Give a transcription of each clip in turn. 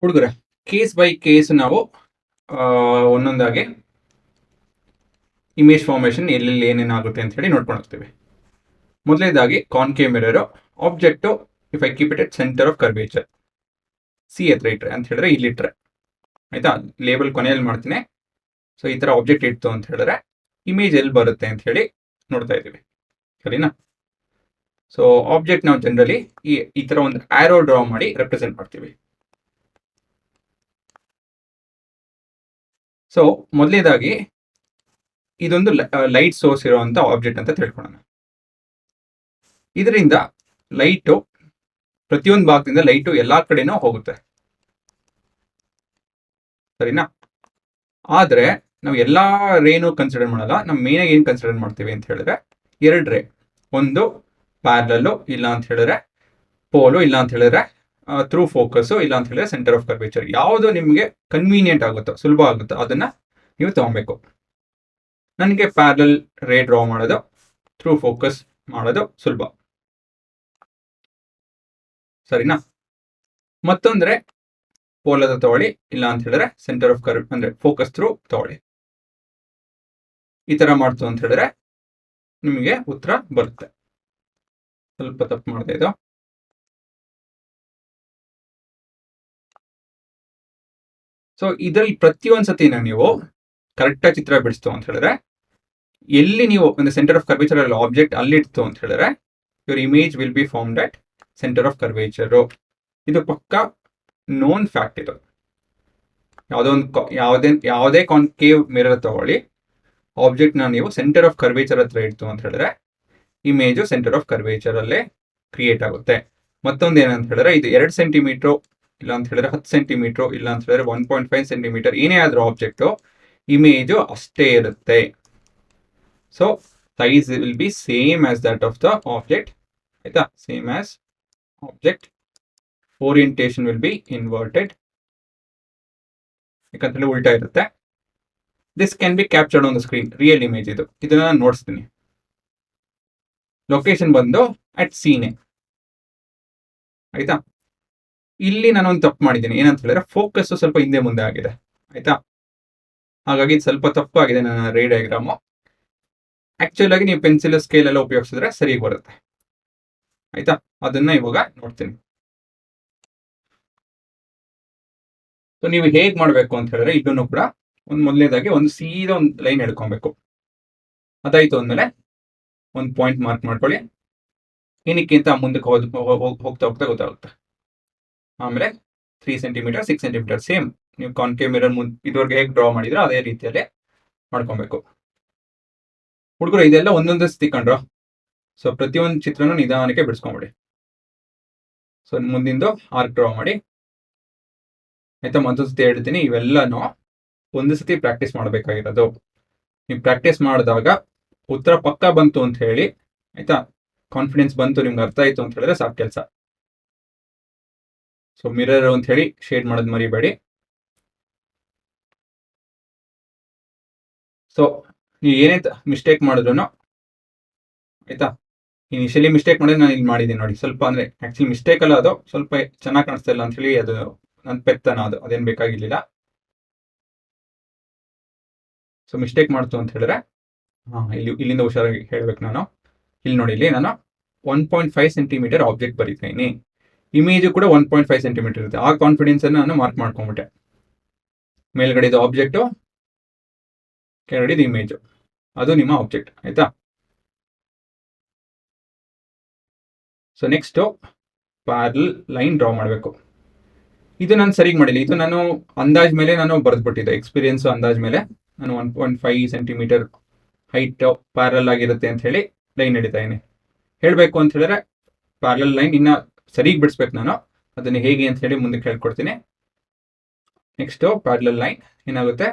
ಹುಡುಗರೆ, case by case ನಾವು ಒಂದೊಂದಾಗಿ image formation ಎಲ್ಲೆಲ್ಲಿ ಏನೇನಾಗುತ್ತೆ ಅಂತ ಹೇಳಿ ನೋಡ್ಕೊಂಡು ಹೋಗ್ತೀವಿ. ಮೊದಲನೇದಾಗಿ concave mirror object if I keep it at centre of curvature C ಹತ್ರ ಇಟ್ರೆ ಅಂತ ಹೇಳಿದ್ರೆ ಇಲ್ಲಿಟ್ರೆ ಆಯ್ತಾ, ಲೇಬಲ್ ಕೊನೆಯಲ್ಲಿ ಮಾಡ್ತೀನಿ. ಸೊ ಈ ಥರ ಆಬ್ಜೆಕ್ಟ್ ಇತ್ತು ಅಂತ ಹೇಳಿದ್ರೆ ಇಮೇಜ್ ಎಲ್ಲಿ ಬರುತ್ತೆ ಅಂತ ಹೇಳಿ ನೋಡ್ತಾ ಇದ್ದೀವಿ, ಸರಿನಾ? ಸೊ ಆಬ್ಜೆಕ್ಟ್ ನಾವು ಜನರಲಿ ಈ ಥರ ಒಂದು ಆರೋ ಡ್ರಾ ಮಾಡಿ ರೆಪ್ರೆಸೆಂಟ್ ಮಾಡ್ತೀವಿ. ಸೊ ಮೊದಲನೇದಾಗಿ ಇದೊಂದು ಲೈಟ್ ಸೋರ್ಸ್ ಇರುವಂತ ಆಬ್ಜೆಕ್ಟ್ ಅಂತ ತಿಳ್ಕೊಳ್ಳೋಣ. ಇದರಿಂದ ಲೈಟು ಪ್ರತಿಯೊಂದು ಭಾಗದಿಂದ ಲೈಟು ಎಲ್ಲಾ ಕಡೆನೂ ಹೋಗುತ್ತೆ, ಸರಿನಾ? ಆದ್ರೆ ನಾವು ಎಲ್ಲಾ ರೇನು ಕನ್ಸಿಡರ್ ಮಾಡಲ್ಲ. ನಾವು ಮೇನ್ ಆಗಿ ಏನ್ ಕನ್ಸಿಡರ್ ಮಾಡ್ತೀವಿ ಅಂತ ಹೇಳಿದ್ರೆ ಎರಡು ರೇ, ಒಂದು ಪ್ಯಾರಲಲ್ ಇಲ್ಲ ಅಂತ ಹೇಳಿದ್ರೆ ಪೋಲು, ಇಲ್ಲ ಅಂತ ಹೇಳಿದ್ರೆ ಥ್ರೂ ಫೋಕಸ್, ಇಲ್ಲ ಅಂತ ಹೇಳಿದ್ರೆ ಸೆಂಟರ್ ಆಫ್ ಕರ್ವೇಚರ್. ಯಾವುದು ನಿಮಗೆ ಕನ್ವೀನಿಯಂಟ್ ಆಗುತ್ತೋ, ಸುಲಭ ಆಗುತ್ತೋ ಅದನ್ನ ನೀವು ತಗೊಬೇಕು. ನನಗೆ ಪ್ಯಾರಲಲ್ ರೇ ಡ್ರಾ ಮಾಡೋದು, ಥ್ರೂ ಫೋಕಸ್ ಮಾಡೋದು ಸುಲಭ, ಸರಿನಾ? ಮತ್ತೊಂದ್ರೆ ಪೋಲದ ತಗೊಳ್ಳಿ, ಇಲ್ಲ ಅಂತ ಹೇಳಿದ್ರೆ ಸೆಂಟರ್ ಆಫ್ ಕರ್ವ್ ಅಂದ್ರೆ ಫೋಕಸ್ ಥ್ರೂ ತಗೊಳ್ಳಿ. ಈ ತರ ಮಾಡ್ತು ಅಂತ ಹೇಳಿದ್ರೆ ನಿಮಗೆ ಉತ್ತರ ಬರುತ್ತೆ. ಸ್ವಲ್ಪ ತಪ್ಪು ಮಾಡ್ತಾ ಇದ್ದು. ಸೊ ಇದರಲ್ಲಿ ಪ್ರತಿಯೊಂದು ಸತಿನ ನೀವು ಕರೆಕ್ಟಾಗಿ ಚಿತ್ರ ಬಿಡಿಸ್ತು ಅಂತ ಹೇಳಿದ್ರೆ, ಎಲ್ಲಿ ನೀವು ಒಂದು ಸೆಂಟರ್ ಆಫ್ ಕರ್ವೇಚರ್ ಅಲ್ಲಿ ಆಬ್ಜೆಕ್ಟ್ ಅಲ್ಲಿ ಇಡ್ತು ಅಂತ ಹೇಳಿದ್ರೆ your image will be formed at centre of curvature. ಇದು ಪಕ್ಕಾ ನೋನ್ ಫ್ಯಾಕ್ಟ್. ಇದು ಯಾವುದೇ ಕಾನ್ಕೇವ್ ಮಿರರ್ ತಗೊಳ್ಳಿ, ಆಬ್ಜೆಕ್ಟ್ ನ ನೀವು ಸೆಂಟರ್ ಆಫ್ ಕರ್ವೇಚರ್ ಹತ್ರ ಇಡ್ತು ಅಂತ ಹೇಳಿದ್ರೆ ಇಮೇಜು ಸೆಂಟರ್ ಆಫ್ ಕರ್ವೇಚರ್ ಅಲ್ಲೇ ಕ್ರಿಯೇಟ್ ಆಗುತ್ತೆ. ಮತ್ತೊಂದು ಏನಂತ ಹೇಳಿದ್ರೆ ಇದು 2 ಸೆಂಟಿಮೀಟರ್ ಇಲ್ಲ ಅಂತ ಹೇಳಿದ್ರೆ 10 ಸೆಂಟಿಮೀಟರ್ ಇಲ್ಲ ಅಂತ ಹೇಳಿದ್ರೆ 1.5 ಸೆಂಟಿಮೀಟರ್ ಏನೇ ಆದ್ರೂ ಆಬ್ಜೆಕ್ಟ್ ಇಮೇಜು ಅಷ್ಟೇ ಇರುತ್ತೆ. So size will be same as that of the object, ಆಯ್ತಾ? Same as object. Orientation will be inverted, ಯಾಕಂತೇಳಿ ಉಲ್ಟಾ ಇರುತ್ತೆ. This can be captured on the screen, real image ಇದು. ಇದನ್ನ ನಾನು ನೋಡಿಸ್ತೀನಿ. ಲೊಕೇಶನ್ ಬಂದು ಅಟ್ ಸೀನೆ, ಆಯ್ತಾ? ಇಲ್ಲಿ ನಾನು ಒಂದು ತಪ್ಪು ಮಾಡಿದ್ದೀನಿ. ಏನಂತ ಹೇಳಿದ್ರೆ ಫೋಕಸ್ ಸ್ವಲ್ಪ ಹಿಂದೆ ಮುಂದೆ ಆಗಿದೆ, ಆಯ್ತಾ? ಹಾಗಾಗಿ ಸ್ವಲ್ಪ ತಪ್ಪಾಗಿದೆ ನನ್ನ ರೇ ಡಯಾಗ್ರಾಮು. ಆಕ್ಚುಲ್ ಆಗಿ ನೀವು ಪೆನ್ಸಿಲ್ ಸ್ಕೇಲ್ ಎಲ್ಲ ಉಪಯೋಗಿಸಿದ್ರೆ ಸರಿಯಾಗಿ ಬರುತ್ತೆ, ಆಯ್ತಾ? ಅದನ್ನ ಇವಾಗ ನೋಡ್ತೀನಿ. ಸೊ ನೀವು ಹೇಗ್ ಮಾಡ್ಬೇಕು ಅಂತ ಹೇಳಿದ್ರೆ ಇದನ್ನು ಕೂಡ ಮೊದಲನೇದಾಗಿ ಒಂದು ಸೀದಾ ಒಂದು ಲೈನ್ ಎಳ್ಕೊಬೇಕು. ಅದಾಯ್ತು ಅಂದ್ಮೇಲೆ ಒಂದು ಪಾಯಿಂಟ್ ಮಾರ್ಕ್ ಮಾಡ್ಕೊಳ್ಳಿ. ಏನಕ್ಕೆ ಅಂತ ಮುಂದಕ್ಕೆ ಹೋಗ್ತಾ ಗೊತ್ತಾಗುತ್ತೆ. ಆಮೇಲೆ 3 ಸೆಂಟಿಮೀಟರ್ 6 ಸೆಂಟಿಮೀಟರ್ ಸೇಮ್ ನೀವು ಕಾನ್ಕೇವ್ ಮಿರರ್ ಇದುವರೆಗೆ ಹೇಗೆ ಡ್ರಾ ಮಾಡಿದ್ರೆ ಅದೇ ರೀತಿಯಲ್ಲೇ ಮಾಡ್ಕೊಬೇಕು. ಹುಡುಗರು ಇದೆಲ್ಲ ಒಂದೊಂದೇ ಸತಿ ಕಂಡ್ರು. ಸೊ ಪ್ರತಿಯೊಂದು ಚಿತ್ರನೂ ನಿಧಾನಕ್ಕೆ ಬಿಡಿಸ್ಕೊಂಬಿಡಿ. ಸೊ ಮುಂದಿಂದು ಆರ್ಕ್ ಡ್ರಾ ಮಾಡಿ, ಆಯ್ತಾ? ಮತ್ತೊಂದು ಸತಿ ಹೇಳ್ತೀನಿ, ಇವೆಲ್ಲನೂ ಒಂದು ಸತಿ ಪ್ರಾಕ್ಟೀಸ್ ಮಾಡಬೇಕಾಗಿರೋದು. ನೀವು ಪ್ರಾಕ್ಟೀಸ್ ಮಾಡಿದಾಗ ಉತ್ತರ ಪಕ್ಕ ಬಂತು ಅಂತ ಹೇಳಿ, ಆಯ್ತಾ? ಕಾನ್ಫಿಡೆನ್ಸ್ ಬಂತು, ನಿಮ್ಗೆ ಅರ್ಥ ಆಯ್ತು ಅಂತ ಹೇಳಿದ್ರೆ ಸಾಕು ಕೆಲಸ. ಸೊ ಮಿರರ್ ಅಂತ ಹೇಳಿ ಶೇಡ್ ಮಾಡೋದು ಮರಿಬೇಡಿ. ಸೊ ನೀವು ಏನೇ ಮಿಸ್ಟೇಕ್ ಮಾಡಿದ್ರು, ಆಯ್ತಾ? ಇನಿಷಿಯಲಿ ಮಿಸ್ಟೇಕ್ ಮಾಡಿದ್ರೆ ನಾನು ಇಲ್ಲಿ ಮಾಡಿದ್ದೀನಿ ನೋಡಿ. ಸ್ವಲ್ಪ ಅಂದ್ರೆ ಆಕ್ಚುಲಿ ಮಿಸ್ಟೇಕ್ ಅಲ್ಲ, ಅದು ಸ್ವಲ್ಪ ಚೆನ್ನಾಗಿ ಕಾಣಿಸ್ತಾ ಇಲ್ಲ ಅಂತ ಹೇಳಿ ಅದು ನನ್ನ ಪೆತ್ತನ, ಅದೇನು ಬೇಕಾಗಿರ್ಲಿಲ್ಲ. ಸೊ ಮಿಸ್ಟೇಕ್ ಮಾಡ್ತು ಅಂತ ಹೇಳಿದ್ರೆ ಇಲ್ಲಿಂದ ಹುಷಾರಾಗಿ ಹೇಳ್ಬೇಕು ನಾನು. ಇಲ್ಲಿ ನೋಡಿ, ಇಲ್ಲಿ ನಾನು 1.5 ಸೆಂಟಿಮೀಟರ್ ಆಬ್ಜೆಕ್ಟ್ ಬರೀತೀನಿ. ಇಮೇಜು ಕೂಡ 1.5 ಸೆಂಟಿಮೀಟರ್ ಇರುತ್ತೆ. ಆ ಕಾನ್ಫಿಡೆನ್ಸ್ ಅನ್ನು ನಾನು ಮಾರ್ಕ್ ಮಾಡ್ಕೊಂಡ್ಬಿಟ್ಟೆ. ಮೇಲ್ಗಡೆ ಇದು ಆಬ್ಜೆಕ್ಟು, ಕೆಳಗಡೆ ಇದು ಇಮೇಜು, ಅದು ನಿಮ್ಮ ಆಬ್ಜೆಕ್ಟ್, ಆಯ್ತಾ? So next parallel line draw ಮಾಡಬೇಕು. ಇದು ನಾನು ಸರಿಯಾಗಿ ಮಾಡಿಲ್ಲ. ಇದು ನಾನು ಅಂದಾಜ್ ಮೇಲೆ ನಾನು ಬರೆದ್ಬಿಟ್ಟಿದ್ದೆ, ಎಕ್ಸ್ಪೀರಿಯನ್ಸ್ ಅಂದಾಜ್ ಮೇಲೆ ನಾನು 1.5 ಸೆಂಟಿಮೀಟರ್ ಹೈಟ್ ಪ್ಯಾರಲ್ ಆಗಿರುತ್ತೆ ಅಂತ ಹೇಳಿ ಲೈನ್ ಹಿಡಿತಾ ಇದೀನಿ. ಹೇಳಬೇಕು ಅಂತ ಹೇಳಿದ್ರೆ ಪ್ಯಾರಲ್ ಲೈನ್ ಇನ್ನ ಸರಿಯಾಗಿ ಬಿಡಿಸ್ಬೇಕು ನಾನು. ಅದನ್ನು ಹೇಗೆ ಅಂತ ಹೇಳಿ ಮುಂದಕ್ಕೆ ಹೇಳ್ಕೊಡ್ತೀನಿ. ನೆಕ್ಸ್ಟ್ ಪ್ಯಾರಲ್ ಲೈನ್ ಏನಾಗುತ್ತೆ,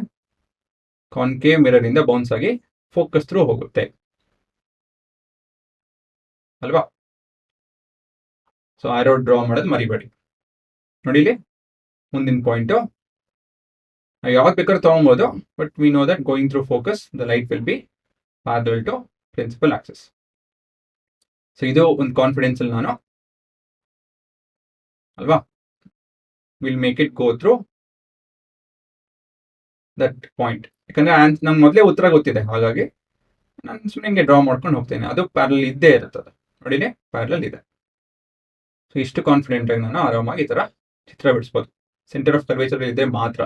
ಕಾನ್ಕೇವ್ ಮಿರರ್ ಇಂದ ಬೌನ್ಸ್ ಆಗಿ ಫೋಕಸ್ ಥ್ರೂ ಹೋಗುತ್ತೆ ಅಲ್ವಾ? ಸೊ ಆರೋ ಡ್ರಾ ಮಾಡೋದು ಮರಿಬೇಡಿ. ನೋಡಿ ಇಲ್ಲಿ ಮುಂದಿನ ಪಾಯಿಂಟು ಯಾವ್ದು ಬೇಕಾದ್ರೂ ತಗೊಬೋದು, but we know that going through focus the light will be parallel to principal axis. So ಇದು ಒಂದು ಕಾನ್ಫಿಡೆನ್ಸ್ ಅಲ್ಲಿ ನಾನು, ಅಲ್ವಾ? Will make it go through that point. ಯಾಕಂದ್ರೆ ನಂಗೆ ಮೊದಲೇ ಉತ್ತರ ಗೊತ್ತಿದೆ, ಹಾಗಾಗಿ ನಾನು ಸುಮ್ಮನೆ ಹಿಂಗೆ ಡ್ರಾ ಮಾಡ್ಕೊಂಡು ಹೋಗ್ತೇನೆ. ಅದು ಪ್ಯಾರಲ್ ಇದ್ದೇ ಇರುತ್ತದೆ, ನೋಡಿನೇ ಪ್ಯಾರಲ್ ಇದೆ. ಸೊ ಇಷ್ಟು ಕಾನ್ಫಿಡೆಂಟ್ ಆಗಿ ನಾನು ಆರಾಮಾಗಿ ಈ ಥರ ಚಿತ್ರ ಬಿಡಿಸ್ಬೋದು. ಸೆಂಟರ್ ಆಫ್ ಕರ್ವೇಚರ್ ಇದೆ ಮಾತ್ರ.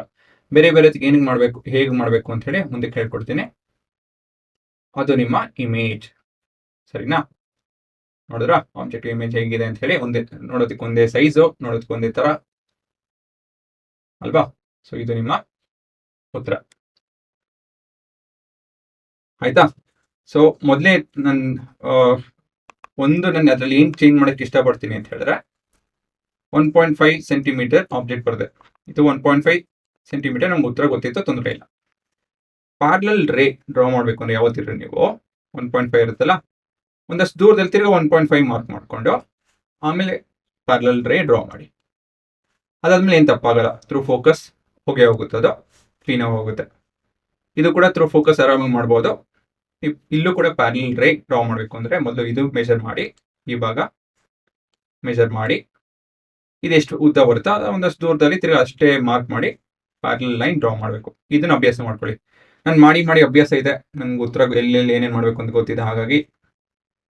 ಬೇರೆ ಬೇರೆ ಏನಿಗೆ ಮಾಡಬೇಕು, ಹೇಗೆ ಮಾಡಬೇಕು ಅಂತ ಹೇಳಿ ಮುಂದಕ್ಕೆ ಹೇಳ್ಕೊಡ್ತೀನಿ. ಅದು ನಿಮ್ಮ ಇಮೇಜ್, ಸರಿನಾ? ನೋಡಿದ್ರ ಆಬ್ಜೆಕ್ಟ್ ಇಮೇಜ್ ಹೇಗಿದೆ ಅಂತ ಹೇಳಿ, ಒಂದೇ ನೋಡೋದಕ್ಕೆ ಒಂದೇ ಸೈಜು, ನೋಡೋದಕ್ಕೆ ಒಂದೇ ತರ ಅಲ್ವಾ? ಸೊ ಇದು ನಿಮ್ಮ ಉತ್ತರ ಆಯ್ತಾ? ಸೊ ಮೊದಲೇ ನಾನು ಅದ್ರಲ್ಲಿ ಏನ್ ಚೇಂಜ್ ಮಾಡಕ್ಕೆ ಇಷ್ಟಪಡ್ತೀನಿ ಅಂತ ಹೇಳಿದ್ರೆ, 1.5 ಸೆಂಟಿಮೀಟರ್ ಆಬ್ಜೆಕ್ಟ್ ಬರುತ್ತೆ. ಇದು 1.5 ಸೆಂಟಿಮೀಟರ್ ನಮ್ಗೆ ಉತ್ತರ ಗೊತ್ತಿತ್ತು, ತೊಂದರೆ ಇಲ್ಲ. ಪ್ಯಾರಲಲ್ ರೇ ಡ್ರಾ ಮಾಡ್ಬೇಕು ಅಂದ್ರೆ ಯಾವತ್ತಿರ ನೀವು 1.5 ಇರುತ್ತಲ್ಲ, ಒಂದಷ್ಟು ದೂರದಲ್ಲಿ ತಿರ್ಗಿ 1.5 ಮಾರ್ಕ್ ಮಾಡ್ಕೊಂಡು ಆಮೇಲೆ ಪ್ಯಾರಲಲ್ ರೇ ಡ್ರಾ ಮಾಡಿ. ಅದಾದ್ಮೇಲೆ ಏನು ತಪ್ಪಾಗಲ್ಲ, ಥ್ರೂ ಫೋಕಸ್ ಹೋಗುತ್ತೆ, ಅದು ಕ್ಲೀನಾಗಿ ಹೋಗುತ್ತೆ. ಇದು ಕೂಡ ಥ್ರೂ ಫೋಕಸ್ ಆರಾಮಾಗಿ ಮಾಡ್ಬೋದು. ಇಲ್ಲೂ ಕೂಡ ಪ್ಯಾರಲಲ್ ರೇ ಡ್ರಾ ಮಾಡಬೇಕು ಅಂದ್ರೆ ಮೊದಲು ಇದು ಮೆಜರ್ ಮಾಡಿ, ಈ ಭಾಗ ಮೆಜರ್ ಮಾಡಿ, ಇದೆಷ್ಟು ಉದ್ದ ಬರುತ್ತಾ ಒಂದಷ್ಟು ದೂರದಲ್ಲಿ ತಿರ್ಗಿ ಅಷ್ಟೇ ಮಾರ್ಕ್ ಮಾಡಿ ಪ್ಯಾರಲಲ್ ಲೈನ್ ಡ್ರಾ ಮಾಡಬೇಕು. ಇದನ್ನ ಅಭ್ಯಾಸ ಮಾಡ್ಕೊಳ್ಳಿ. ನಾನು ಮಾಡಿ ಅಭ್ಯಾಸ ಇದೆ, ನನ್ಗೆ ಉತ್ತರ ಎಲ್ಲೆಲ್ಲಿ ಏನೇನು ಮಾಡಬೇಕು ಅಂತ ಗೊತ್ತಿದೆ, ಹಾಗಾಗಿ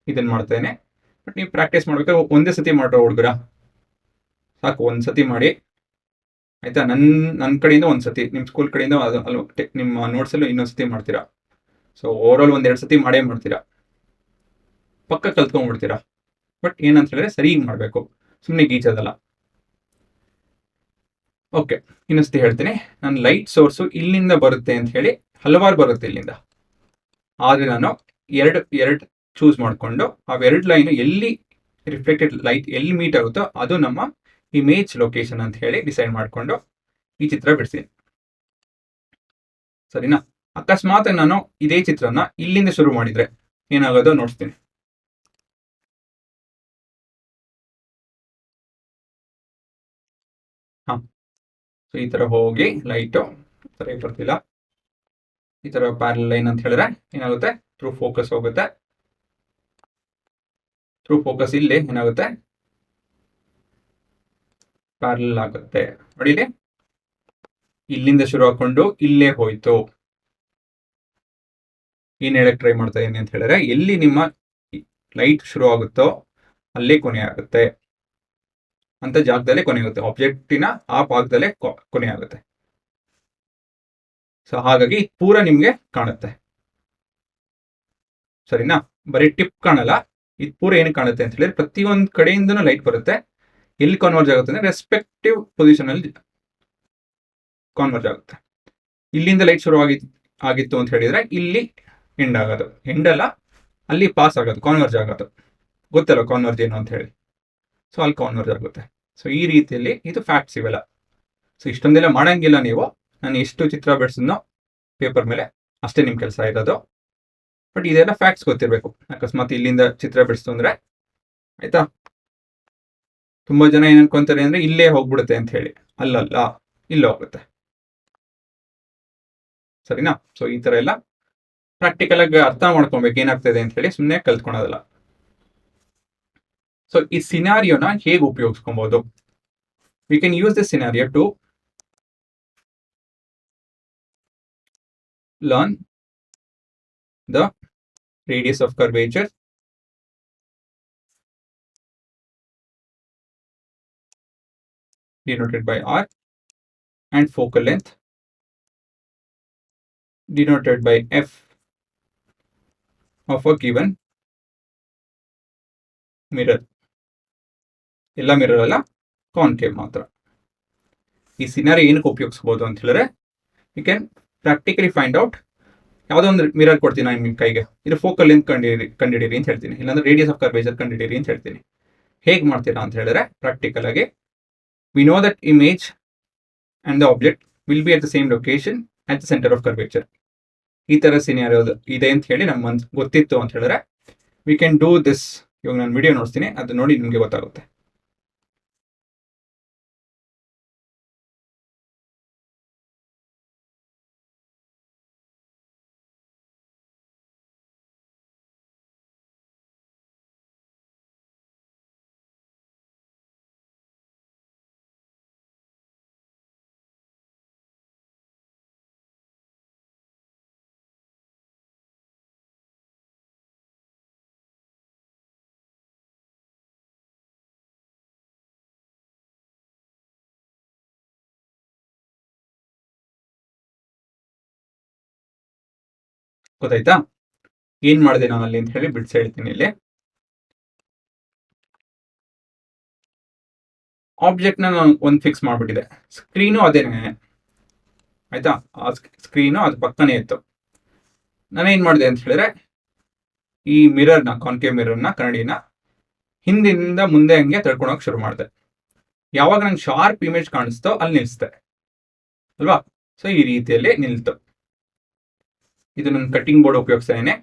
ಇದನ್ನ ಮಾಡ್ತೇನೆ. ಬಟ್ ನೀವು ಪ್ರಾಕ್ಟೀಸ್ ಮಾಡ್ಬೇಕಾದ್ರೆ ಒಂದೇ ಸತಿ ಮಾಡ್ರೋ ಹುಡುಗರ, ಸಾಕು, ಒಂದ್ಸತಿ ಮಾಡಿ ಆಯ್ತಾ? ನನ್ನ ಕಡೆಯಿಂದ ಒಂದ್ಸತಿ, ನಿಮ್ಮ ಸ್ಕೂಲ್ ಕಡೆಯಿಂದ ನಿಮ್ಮ ನೋಟ್ಸಲ್ಲೂ ಇನ್ನೊಂದ್ಸತಿ ಮಾಡ್ತೀರಾ. ಸೊ ಓವರಾಲ್ 1-2 ಸತಿ ಮಾಡೇ ಮಾಡ್ತೀರಾ, ಪಕ್ಕ ಕಲ್ತ್ಕೊಂಡ್ಬಿಡ್ತೀರಾ. ಬಟ್ ಏನಂತ ಹೇಳಿದ್ರೆ ಸರಿ ಮಾಡಬೇಕು, ಸುಮ್ಮನೆ ಗೀಚೋದಲ್ಲ. ಓಕೆ, ಇನ್ನೊಂದ್ಸತಿ ಹೇಳ್ತೀನಿ. ನನ್ನ ಲೈಟ್ ಸೋರ್ಸು ಇಲ್ಲಿಂದ ಬರುತ್ತೆ ಅಂತ ಹೇಳಿ ಹಲವಾರು ಬರುತ್ತೆ ಇಲ್ಲಿಂದ, ಆದರೆ ನಾನು ಎರಡು ಚೂಸ್ ಮಾಡಿಕೊಂಡು ಅವೆರಡು ಲೈನು ಎಲ್ಲಿ ರಿಫ್ಲೆಕ್ಟೆಡ್ ಲೈಟ್ ಎಲ್ಲಿ ಮೀಟ್ ಆಗುತ್ತೋ ಅದು ನಮ್ಮ ಇಮೇಜ್ ಲೊಕೇಶನ್ ಅಂತ ಹೇಳಿ ಡಿಸೈಡ್ ಮಾಡಿಕೊಂಡು ಈ ಚಿತ್ರ ಬಿಡಿಸ್ತೀನಿ, ಸರಿನಾ? ಅಕಸ್ಮಾತ್ ನಾನು ಇದೇ ಚಿತ್ರನ ಇಲ್ಲಿಂದ ಶುರು ಮಾಡಿದ್ರೆ ಏನಾಗೋದು ನೋಡ್ತೀನಿ. ಸೊ ಈ ತರ ಹೋಗಿ ಲೈಟು ಸರಿ ಬರ್ತಿಲ್ಲ, ಈ ತರ ಪ್ಯಾರಲ್ ಲೈನ್ ಅಂತ ಹೇಳಿದ್ರೆ ಏನಾಗುತ್ತೆ, ಥ್ರೂ ಫೋಕಸ್ ಹೋಗುತ್ತೆ. ಥ್ರೂ ಫೋಕಸ್ ಇಲ್ಲಿ ಏನಾಗುತ್ತೆ, ಪ್ಯಾರಲ್ ಆಗುತ್ತೆ. ನೋಡಿ, ಇಲ್ಲಿಂದ ಶುರು ಹಾಕೊಂಡು ಇಲ್ಲೇ ಹೋಯ್ತು. ಏನ್ ಹೇಳಕ್ ಟ್ರೈ ಮಾಡ್ತಾ ಇದೀನಿ ಅಂತ ಹೇಳಿದ್ರೆ, ಎಲ್ಲಿ ನಿಮ್ಮ ಲೈಟ್ ಶುರು ಆಗುತ್ತೋ ಅಲ್ಲೇ ಕೊನೆ ಆಗುತ್ತೆ ಅಂತ ಜಾಗದಲ್ಲೇ ಕೊನೆ ಆಗುತ್ತೆ, ಆಬ್ಜೆಕ್ಟಿನ ಆ ಭಾಗದಲ್ಲೇ ಕೊನೆ ಆಗುತ್ತೆ. ಸೊ ಹಾಗಾಗಿ ಪೂರ ನಿಮ್ಗೆ ಕಾಣುತ್ತೆ, ಸರಿನಾ? ಬರೀ ಟಿಪ್ ಕಾಣಲ್ಲ, ಇದು ಪೂರ ಏನಕ್ಕೆ ಕಾಣುತ್ತೆ ಅಂತ ಹೇಳಿದ್ರೆ ಪ್ರತಿಯೊಂದು ಕಡೆಯಿಂದನೂ ಲೈಟ್ ಬರುತ್ತೆ. ಎಲ್ಲಿ ಕಾನ್ವರ್ಜ್ ಆಗುತ್ತೆ ಅಂದ್ರೆ ರೆಸ್ಪೆಕ್ಟಿವ್ ಪೊಸಿಷನ್ ಅಲ್ಲಿ ಕಾನ್ವರ್ಜ್ ಆಗುತ್ತೆ. ಇಲ್ಲಿಂದ ಲೈಟ್ ಶುರು ಆಗಿತ್ತು ಅಂತ ಹೇಳಿದ್ರೆ ಇಲ್ಲಿ ಎಂಡ್ ಆಗೋದು, ಎಂಡ್ ಅಲ್ಲ, ಅಲ್ಲಿ ಪಾಸ್ ಆಗೋದು, ಕಾನ್ವರ್ಜ್ ಆಗೋದು. ಗೊತ್ತಲ್ಲ ಕಾನ್ವರ್ಜ್ ಏನು ಅಂತ ಹೇಳಿ. ಸೊ ಅಲ್ಲಿ ಕಾನ್ವರ್ಜ್ ಆಗುತ್ತೆ. ಸೊ ಈ ರೀತಿಯಲ್ಲಿ ಇದು ಫ್ಯಾಕ್ಟ್ಸ್ ಇವೆಲ್ಲ. ಸೊ ಇಷ್ಟೊಂದೆಲ್ಲ ಮಾಡಂಗಿಲ್ಲ ನೀವು, ನಾನು ಎಷ್ಟು ಚಿತ್ರ ಬಿಡಿಸಿದ್ನೋ ಪೇಪರ್ ಮೇಲೆ ಅಷ್ಟೇ ನಿಮ್ಮ ಕೆಲಸ ಇರೋದು. ಬಟ್ ಇದೆಲ್ಲ ಫ್ಯಾಕ್ಟ್ಸ್ ಗೊತ್ತಿರಬೇಕು. ಅಕಸ್ಮಾತ್ ಇಲ್ಲಿಂದ ಚಿತ್ರ ಬಿಡಿಸ್ತು ಅಂದ್ರೆ, ಆಯ್ತಾ? ತುಂಬಾ ಜನ ಏನ್ ಅನ್ಕೊಂತಾರೆ ಅಂದ್ರೆ ಇಲ್ಲೇ ಹೋಗ್ಬಿಡುತ್ತೆ ಅಂತ ಹೇಳಿ, ಅಲ್ಲಲ್ಲ, ಇಲ್ಲಿ ಹೋಗುತ್ತೆ, ಸರಿನಾ? ಸೊ ಈ ತರ ಎಲ್ಲ ಪ್ರಾಕ್ಟಿಕಲ್ ಆಗಿ ಅರ್ಥ ಮಾಡ್ಕೊಬೇಕು ಏನಾಗ್ತದೆ ಅಂತ ಹೇಳಿ, ಸುಮ್ಮನೆ ಕಲ್ತ್ಕೊಳೋದಲ್ಲ. ಸೊ ಈ ಸಿನಾರಿಯೋನ ಹೇಗೆ ಉಪಯೋಗಿಸ್ಕೊಬಹುದು? We can use this scenario to learn the radius of curvature, denoted by r, and focal length, denoted by f of a given mirror. ಎಲ್ಲ ಮಿರರ್ ಅಲ್ಲ, ಕಾನ್ಕೇವ್ ಮಾತ್ರ. ಈ ಸಿನಾರಿಯೋ ಏನಕ್ಕೆ ಉಪಯೋಗಿಸಬಹುದು ಅಂತ ಹೇಳಿದ್ರೆ, you can practically find out. ಯಾವುದೋ ಒಂದು ಮಿರರ್ ಕೊಡ್ತೀನಿ ನಾನು ನಿಮ್ಮ ಕೈಗೆ, ಇದು ಫೋಕಲ್ ಲೆಂತ್ ಕಂಡಿಡೀರಿ ಅಂತ ಹೇಳ್ತೀನಿ, ಇಲ್ಲಾಂದ್ರೆ ರೇಡಿಯಸ್ ಆಫ್ ಕರ್ವೇಚರ್ ಕಂಡಿಡೀರಿ ಅಂತ ಹೇಳ್ತೀನಿ. ಹೇಗೆ ಮಾಡ್ತೀರಾ ಅಂತ ಹೇಳಿದ್ರೆ, ಪ್ರಾಕ್ಟಿಕಲ್ ಆಗಿ V know that image and the object will be at the same location at the center of curvature. ಈ ತರ ಸಿನಾರಿಯೋ ಇದೆ ಅಂತ ಹೇಳಿ ನಮ್ಗೆ ಗೊತ್ತಿತ್ತು ಅಂತ ಹೇಳಿದ್ರೆ, ವಿ ಕ್ಯಾನ್ ಡೂ ದಿಸ್. ಇವಾಗ ನಾನು ವಿಡಿಯೋ ನೋಡ್ತೀನಿ, ಅದು ನೋಡಿ ನಿಮಗೆ ಗೊತ್ತಾಗುತ್ತೆ. ಗೊತ್ತಾಯ್ತಾ? ಏನ್ ಮಾಡಿದೆ ನಾನು ಅಲ್ಲಿ ಅಂತ ಹೇಳಿ ಬಿಡಿಸಿ ಹೇಳ್ತೀನಿ ಇಲ್ಲಿ. ಆಬ್ಜೆಕ್ಟ್ನ ನಾನು ಒಂದು ಫಿಕ್ಸ್ ಮಾಡಿಬಿಟ್ಟಿದೆ. ಸ್ಕ್ರೀನು ಅದೇನೆ ಆಯ್ತಾ, ಆ ಸ್ಕ್ರೀನು ಅದು ಪಕ್ಕನೇ ಇತ್ತು. ನಾನೇನು ಮಾಡಿದೆ ಅಂತ ಹೇಳಿದ್ರೆ, ಈ ಮಿರರ್ನ ಕಾನ್ಕೇವ್ ಮಿರರ್ನ ಕನ್ನಡಿನ ಹಿಂದಿಂದ ಮುಂದೆ ಹಂಗೆ ತಳ್ಕೊಳಕ್ ಶುರು ಮಾಡಿದೆ. ಯಾವಾಗ ನಂಗೆ ಶಾರ್ಪ್ ಇಮೇಜ್ ಕಾಣಿಸ್ತೋ ಅಲ್ಲಿ ನಿಲ್ಲಿಸ್ದೆ ಅಲ್ವಾ. ಸೊ ಈ ರೀತಿಯಲ್ಲಿ ನಿಲ್ತು. ಇದು ನನ್ನ ಕಟಿಂಗ್ ಬೋರ್ಡ್ ಉಪಯೋಗಿಸ್ತೇನೆ.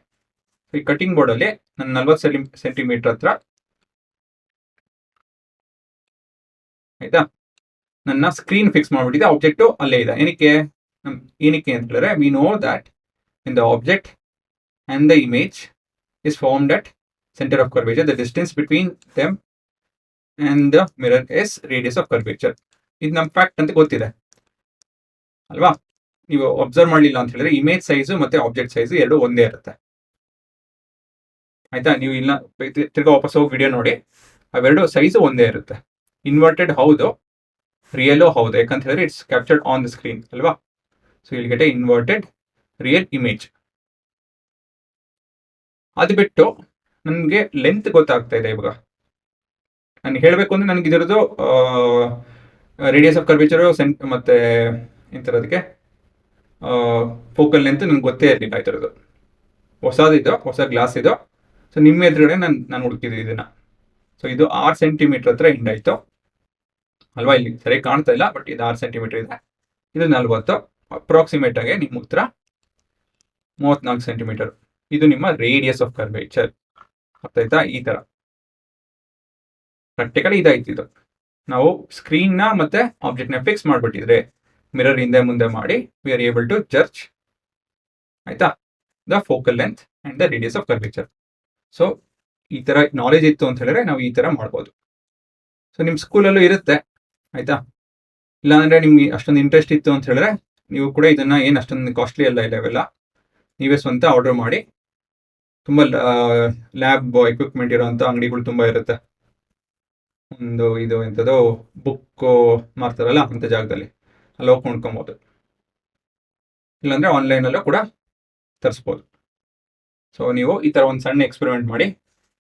ಈ ಕಟಿಂಗ್ ಬೋರ್ಡಲ್ಲಿ ನಾನು 40 ಸೆಂಟಿಮೀಟರ್ ಹತ್ರ ಆಯ್ತಾ ನನ್ನ ಸ್ಕ್ರೀನ್ ಫಿಕ್ಸ್ ಮಾಡಿಬಿಟ್ಟಿದೆ. ಆಬ್ಜೆಕ್ಟು ಅಲ್ಲೇ ಇದೆ. ಏನಕ್ಕೆ ಅಂತ ಹೇಳಿದ್ರೆ, V know that in the object and the image is formed at center of curvature. The distance between them and the mirror is radius of curvature. ಇದು ನಮ್ಮ ಫ್ಯಾಕ್ಟ್ ಅಂತ ಗೊತ್ತಿದೆ ಅಲ್ವಾ. ನೀವು ಅಬ್ಸರ್ವ್ ಮಾಡಲಿಲ್ಲ ಅಂತ ಹೇಳಿದ್ರೆ ಇಮೇಜ್ ಸೈಜು ಮತ್ತೆ ಆಬ್ಜೆಕ್ಟ್ ಸೈಜು ಎರಡು ಒಂದೇ ಇರುತ್ತೆ ಆಯ್ತಾ. ನೀವು ಇಲ್ಲ ತಿರ್ಗಾ ವಾಪಸ್ ಹೋಗಿ ವಿಡಿಯೋ ನೋಡಿ, ಅವೆರಡು ಸೈಜು ಒಂದೇ ಇರುತ್ತೆ. ಇನ್ವರ್ಟೆಡ್ ಹೌದು, ರಿಯಲು ಹೌದು, ಯಾಕಂತ ಹೇಳಿದ್ರೆ it's captured on the screen ಅಲ್ವಾ. ಸೊ ಇಲ್ಲಿ get A inverted real image. ಅದು ಬಿಟ್ಟು ನನಗೆ ಲೆಂತ್ ಗೊತ್ತಾಗ್ತಾ ಇದೆ ಇವಾಗ. ನಾನು ಹೇಳಬೇಕು ಅಂದರೆ ನನಗೆ ಇದರದ್ದು ರೇಡಿಯಸ್ ಆಫ್ ಕರ್ವೇಚರು ಮತ್ತು ಇಂಥರದಕ್ಕೆ ಫೋಕಲ್ ಲೆಂತ್ ನನಗೆ ಗೊತ್ತೇ ಇರಲಿಲ್ಲ. ಈ ಥರದ್ದು ಹೊಸದಿದ್ದು, ಹೊಸ ಗ್ಲಾಸ್ ಇದು. ಸೊ ನಿಮ್ಮ ಎದುರುಗಡೆ ನಾನು ಹುಡುಕಿದ್ದೆ ಇದನ್ನು. ಸೊ ಇದು 6 ಸೆಂಟಿಮೀಟರ್ ಹತ್ರ ಎಂಡ್ ಆಯಿತು ಅಲ್ವಾ. ಇಲ್ಲಿ ಸರಿಯಾಗಿ ಕಾಣ್ತಾ ಇಲ್ಲ, ಬಟ್ ಇದು 6 ಸೆಂಟಿಮೀಟರ್ ಇದೆ. ಇದು 40. ಅಪ್ರಾಕ್ಸಿಮೇಟ್ ಆಗಿ ನಿಮ್ಮ ಉತ್ತರ 34 ಸೆಂಟಿಮೀಟರ್. ಇದು ನಿಮ್ಮ ರೇಡಿಯಸ್ ಆಫ್ ಕರ್ವೇಚರ್. ಅರ್ಥ ಆಯ್ತಾ? ಈ ತರ ಪ್ರಾಕ್ಟಿಕಲ್ ಇದಾಯ್ತು. ಇದು ನಾವು ಸ್ಕ್ರೀನ್ನ ಮತ್ತೆ ಆಬ್ಜೆಕ್ಟ್ನ ಫಿಕ್ಸ್ ಮಾಡಿಬಿಟ್ಟಿದ್ರೆ ಮಿರರ್ ಹಿಂದೆ ಮುಂದೆ ಮಾಡಿ we are able to judge ಆಯ್ತಾ the focal length and the radius of curvature. So ಈ ತರ ನಾಲೆಜ್ ಇತ್ತು ಅಂತ ಹೇಳಿದ್ರೆ ನಾವು ಈ ತರ ಮಾಡ್ಬೋದು. ಸೊ ನಿಮ್ಮ ಸ್ಕೂಲಲ್ಲೂ ಇರುತ್ತೆ ಆಯ್ತಾ. ಇಲ್ಲಾಂದ್ರೆ ನಿಮ್ಗೆ ಅಷ್ಟೊಂದು ಇಂಟ್ರೆಸ್ಟ್ ಇತ್ತು ಅಂತ ಹೇಳಿದ್ರೆ ನೀವು ಕೂಡ ಇದನ್ನ ಏನು ಅಷ್ಟೊಂದು ಕಾಸ್ಟ್ಲಿ ಎಲ್ಲ ಇಲ್ಲ, ಇವೆಲ್ಲ ನೀವೇ ಸ್ವಂತ ಆರ್ಡರ್ ಮಾಡಿ. ತುಂಬ ಲ್ಯಾಬ್ ಎಕ್ವಿಪ್ಮೆಂಟ್ ಇರೋಂಥ ಅಂಗಡಿಗಳು ತುಂಬ ಇರುತ್ತೆ. ಇದು ಎಂಥದ್ದು ಬುಕ್ ಮಾರ್ತಾರಲ್ಲ ಅಂಥ ಜಾಗದಲ್ಲಿ ಅಲ್ಲಿ ಹೋಗಿ ಕೊಂಡ್ಕೊಬೋದು. ಇಲ್ಲಾಂದರೆ ಆನ್ಲೈನಲ್ಲೂ ಕೂಡ ತರಿಸ್ಬೋದು. ಸೊ ನೀವು ಈ ಥರ ಒಂದು ಸಣ್ಣ ಎಕ್ಸ್ಪೆರಿಮೆಂಟ್ ಮಾಡಿ.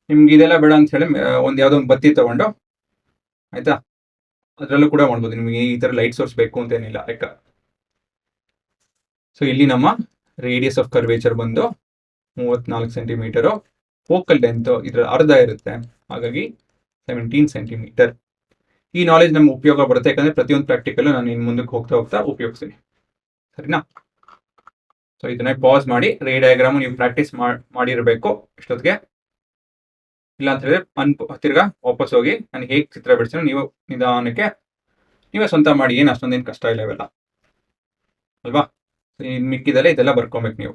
ನಿಮ್ಗೆ ಇದೆಲ್ಲ ಬೇಡ ಅಂತ ಹೇಳಿ ಒಂದು ಯಾವುದೋ ಒಂದು ಬತ್ತಿ ತೊಗೊಂಡು ಆಯಿತಾ, ಅದರಲ್ಲೂ ಕೂಡ ಮಾಡ್ಬೋದು. ನಿಮಗೆ ಈ ಥರ ಲೈಟ್ ಸೋರ್ಸ್ ಬೇಕು ಅಂತೇನಿಲ್ಲ ಲೆಕ್ಕ. ಸೊ ಇಲ್ಲಿ ನಮ್ಮ ರೇಡಿಯಸ್ ಆಫ್ ಕರ್ವೇಚರ್ ಬಂದು 34 ಸೆಂಟಿಮೀಟರು. ಫೋಕಲ್ ಲೆಂತ್ ಇದರ ಅರ್ಧ ಇರುತ್ತೆ, ಹಾಗಾಗಿ 17 ಸೆಂಟಿಮೀಟರ್. ಈ ನಾಲೆಜ್ ನಮ್ಗೆ ಉಪಯೋಗ ಬರುತ್ತೆ, ಯಾಕಂದರೆ ಪ್ರತಿಯೊಂದು ಪ್ರಾಕ್ಟಿಕಲ್ಲು ನಾನು ಇನ್ನು ಮುಂದಕ್ಕೆ ಹೋಗ್ತಾ ಉಪಯೋಗಿಸ್ತೀನಿ. ಸರಿನಾ? ಸೊ ಇದನ್ನ ಪಾಸ್ ಮಾಡಿ ರೇ ಡಯಾಗ್ರಾಮ್ ನೀವು ಪ್ರಾಕ್ಟೀಸ್ ಮಾಡಿರಬೇಕು ಇಷ್ಟೊತ್ತಿಗೆ. ಇಲ್ಲ ಅಂತ ಹೇಳಿದ್ರೆ ತಿರ್ಗಾ ವಾಪಸ್ ಹೋಗಿ ನಾನು ಹೇಗೆ ಚಿತ್ರ ಬಿಡಿಸ್ತೀನಿ ನೀವು ನಿಧಾನಕ್ಕೆ ನೀವೇ ಸ್ವಂತ ಮಾಡಿ. ಏನು ಅಷ್ಟೊಂದೇನು ಕಷ್ಟ ಇಲ್ಲ ಇವೆಲ್ಲ ಅಲ್ವಾ. ಮಿಕ್ಕಿದಲ್ಲೇ ಇದೆಲ್ಲ ಬರ್ಕೊಬೇಕು ನೀವು.